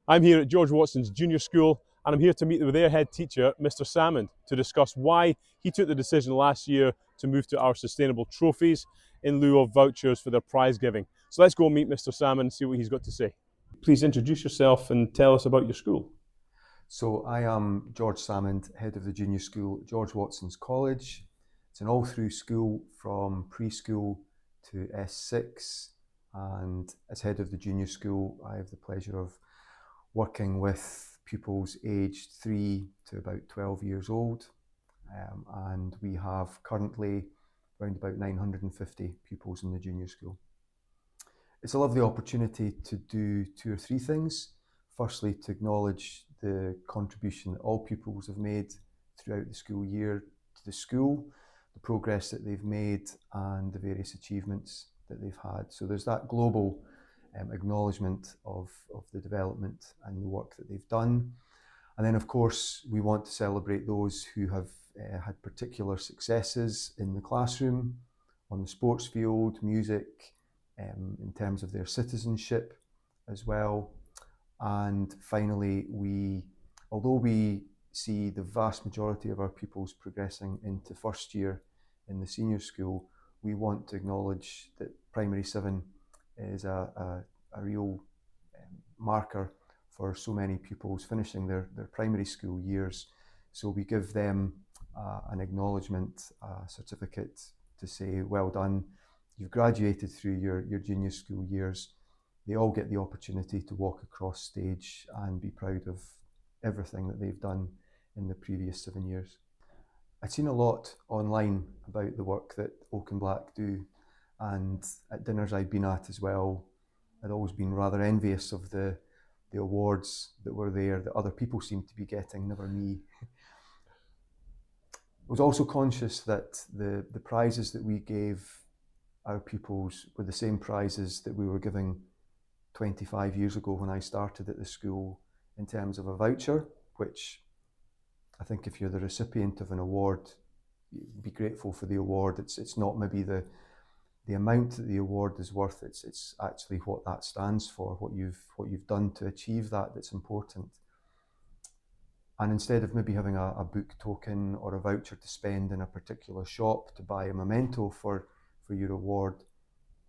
I'm here at George Watson's Junior School and I'm here to meet with their head teacher, Mr. Salmond, to discuss why he took the decision last year to move to our sustainable trophies in lieu of vouchers for their prize giving. So let's go meet Mr. Salmond and see what he's got to say. Please introduce yourself and tell us about your school. So I am George Salmond, head of the junior school at George Watson's College. It's an all-through school from preschool to S6, and as head of the junior school I have the pleasure of working with pupils aged 3 to about 12 years old, and we have currently around about 950 pupils in the junior school. It's a lovely opportunity to do two or three things. Firstly, to acknowledge the contribution that all pupils have made throughout the school year to the school, the progress that they've made and the various achievements that they've had. So there's that global acknowledgement of the development and the work that they've done. And then of course we want to celebrate those who have had particular successes in the classroom, on the sports field, music, in terms of their citizenship as well. And finally, although we see the vast majority of our pupils progressing into first year in the senior school, we want to acknowledge that primary 7 is a real marker for so many pupils finishing their primary school years. So we give them an acknowledgement, a certificate to say, well done, you've graduated through your junior school years. They all get the opportunity to walk across stage and be proud of everything that they've done in the previous 7 years. I've seen a lot online about the work that Oak and Black do, and at dinners I've been at as well, I'd always been rather envious of the awards that were there that other people seemed to be getting, never me. I was also conscious that the prizes that we gave our pupils were the same prizes that we were giving 25 years ago when I started at the school, in terms of a voucher, which I think if you're the recipient of an award, be grateful for the award. It's not maybe the amount that the award is worth, it's actually what that stands for, what you've done to achieve that's important. And instead of maybe having a book token or a voucher to spend in a particular shop to buy a memento for your award,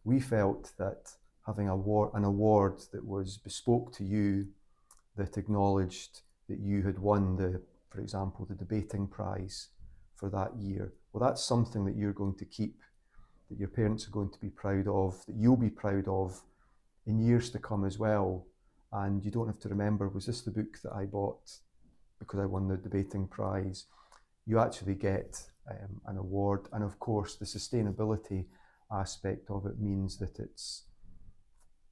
we felt that having an award that was bespoke to you, that acknowledged that you had won for example, the debating prize for that year. Well, that's something that you're going to keep, that your parents are going to be proud of, that you'll be proud of in years to come as well. And you don't have to remember, was this the book that I bought because I won the debating prize? You actually get an award. And of course, the sustainability aspect of it means that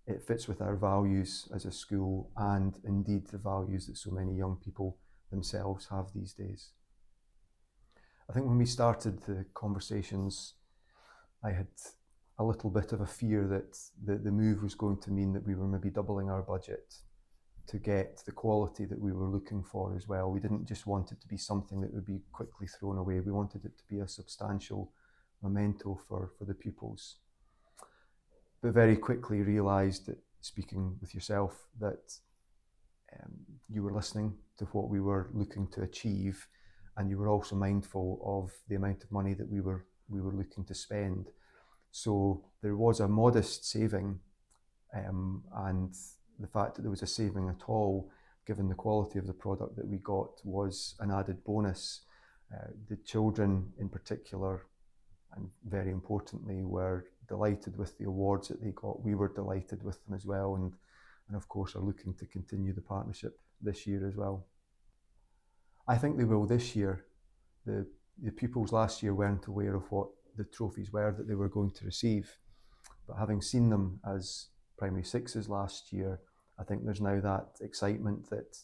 it fits with our values as a school, and indeed the values that so many young people themselves have these days. I think when we started the conversations, I had a little bit of a fear that the move was going to mean that we were maybe doubling our budget to get the quality that we were looking for as well. We didn't just want it to be something that would be quickly thrown away. We wanted it to be a substantial memento for the pupils. But very quickly realised that, speaking with yourself, that you were listening to what we were looking to achieve, and you were also mindful of the amount of money that we were looking to spend. So there was a modest saving, and the fact that there was a saving at all, given the quality of the product that we got, was an added bonus. The children in particular, and very importantly, were delighted with the awards that they got. We were delighted with them as well, and of course are looking to continue the partnership this year as well. I think they will this year. The pupils last year weren't aware of what the trophies were that they were going to receive, but having seen them as primary 6s last year, I think there's now that excitement that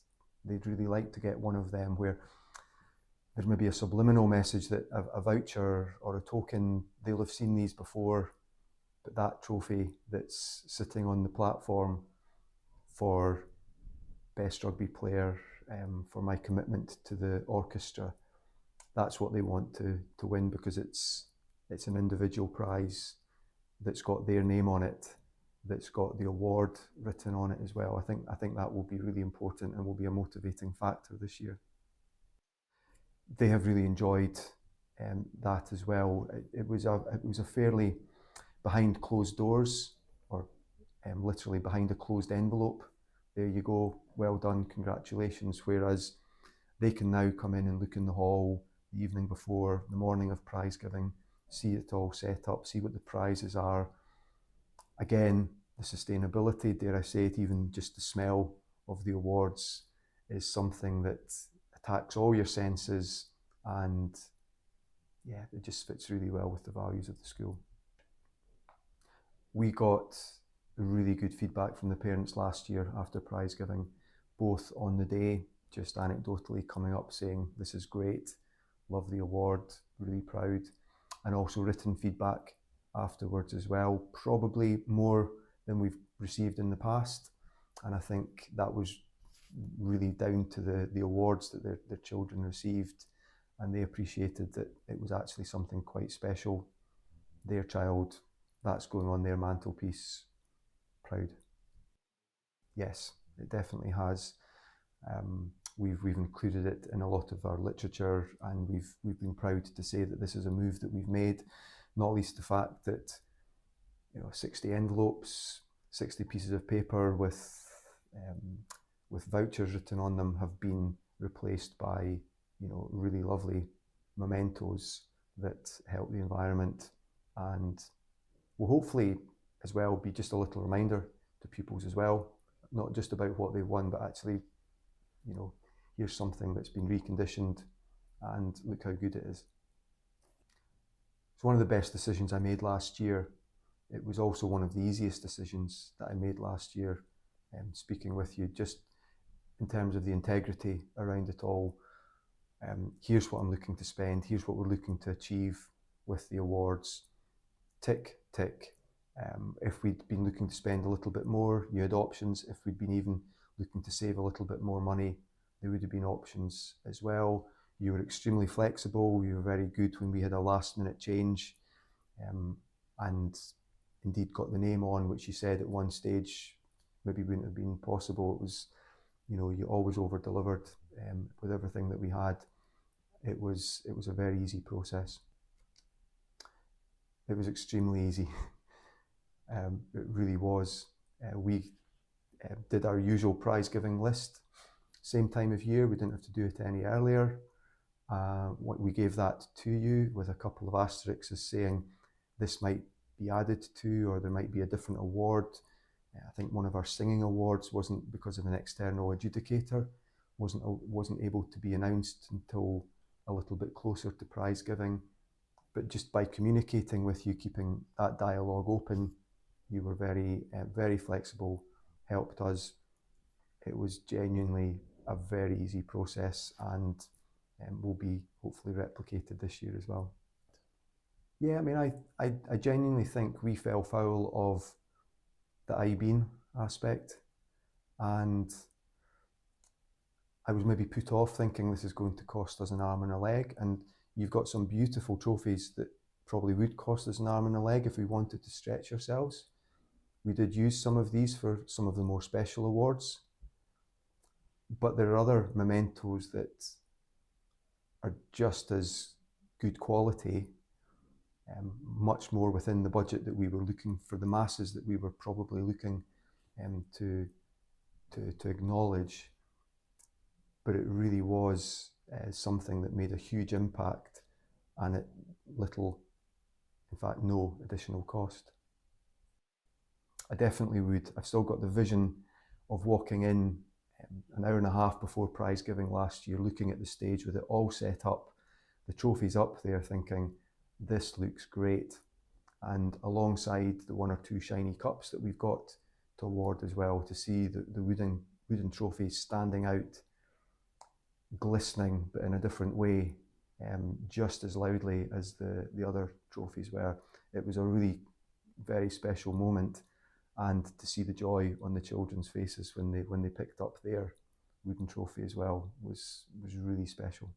they'd really like to get one of them, where there's maybe a subliminal message that a voucher or a token, they'll have seen these before, but that trophy that's sitting on the platform for best rugby player, for my commitment to the orchestra, that's what they want to win, because it's an individual prize that's got their name on it, that's got the award written on it as well. I think that will be really important and will be a motivating factor this year. They have really enjoyed that as well. It was a fairly behind closed doors, or literally behind a closed envelope. There you go, well done, congratulations. Whereas they can now come in and look in the hall the evening before, the morning of prize giving, see it all set up, see what the prizes are. Again, the sustainability, dare I say it, even just the smell of the awards is something that attacks all your senses, and yeah, it just fits really well with the values of the school. We got really good feedback from the parents last year after prize giving, both on the day, just anecdotally coming up saying, this is great, love the award, really proud, and also written feedback afterwards as well, probably more than we've received in the past. And I think that was really down to the awards that their children received, and they appreciated that it was actually something quite special. Their child, that's going on their mantelpiece, proud. Yes, it definitely has. We've included it in a lot of our literature, and we've been proud to say that this is a move that we've made, not least the fact that 60 envelopes, 60 pieces of paper with vouchers written on them have been replaced by really lovely mementos that help the environment, and will hopefully as well be just a little reminder to pupils as well, not just about what they've won, but actually, here's something that's been reconditioned and look how good it is. It's one of the best decisions I made last year. It was also one of the easiest decisions that I made last year, speaking with you, just in terms of the integrity around it all. Here's what I'm looking to spend, here's what we're looking to achieve with the awards. Tick, tick. If we'd been looking to spend a little bit more, you had options. If we'd been even looking to save a little bit more money, there would have been options as well. You were extremely flexible. You were very good when we had a last minute change, and indeed got the name on, which you said at one stage maybe wouldn't have been possible. It was, you always over delivered with everything that we had. It was a very easy process. It was extremely easy. It really was. We did our usual prize giving list, same time of year. We didn't have to do it any earlier. We gave that to you with a couple of asterisks saying this might be added to, or there might be a different award. I think one of our singing awards wasn't, because of an external adjudicator, wasn't able to be announced until a little bit closer to prize giving. But just by communicating with you, keeping that dialogue open, you were very, very flexible, helped us. It was genuinely a very easy process, and will be hopefully replicated this year as well. Yeah, I mean, I genuinely think we fell foul of the I-bean aspect, and I was maybe put off thinking this is going to cost us an arm and a leg, and you've got some beautiful trophies that probably would cost us an arm and a leg if we wanted to stretch ourselves. We did use some of these for some of the more special awards, but there are other mementos that are just as good quality, much more within the budget that we were looking for, the masses that we were probably looking to acknowledge. But it really was something that made a huge impact, and at little, in fact no additional cost. I definitely would. I've still got the vision of walking in an hour and a half before prize giving last year, looking at the stage with it all set up, the trophies up there, thinking this looks great, and alongside the one or two shiny cups that we've got to award as well, to see the wooden trophies standing out, glistening but in a different way, just as loudly as the other trophies were. It was a really very special moment, and to see the joy on the children's faces when they picked up their wooden trophy as well was really special.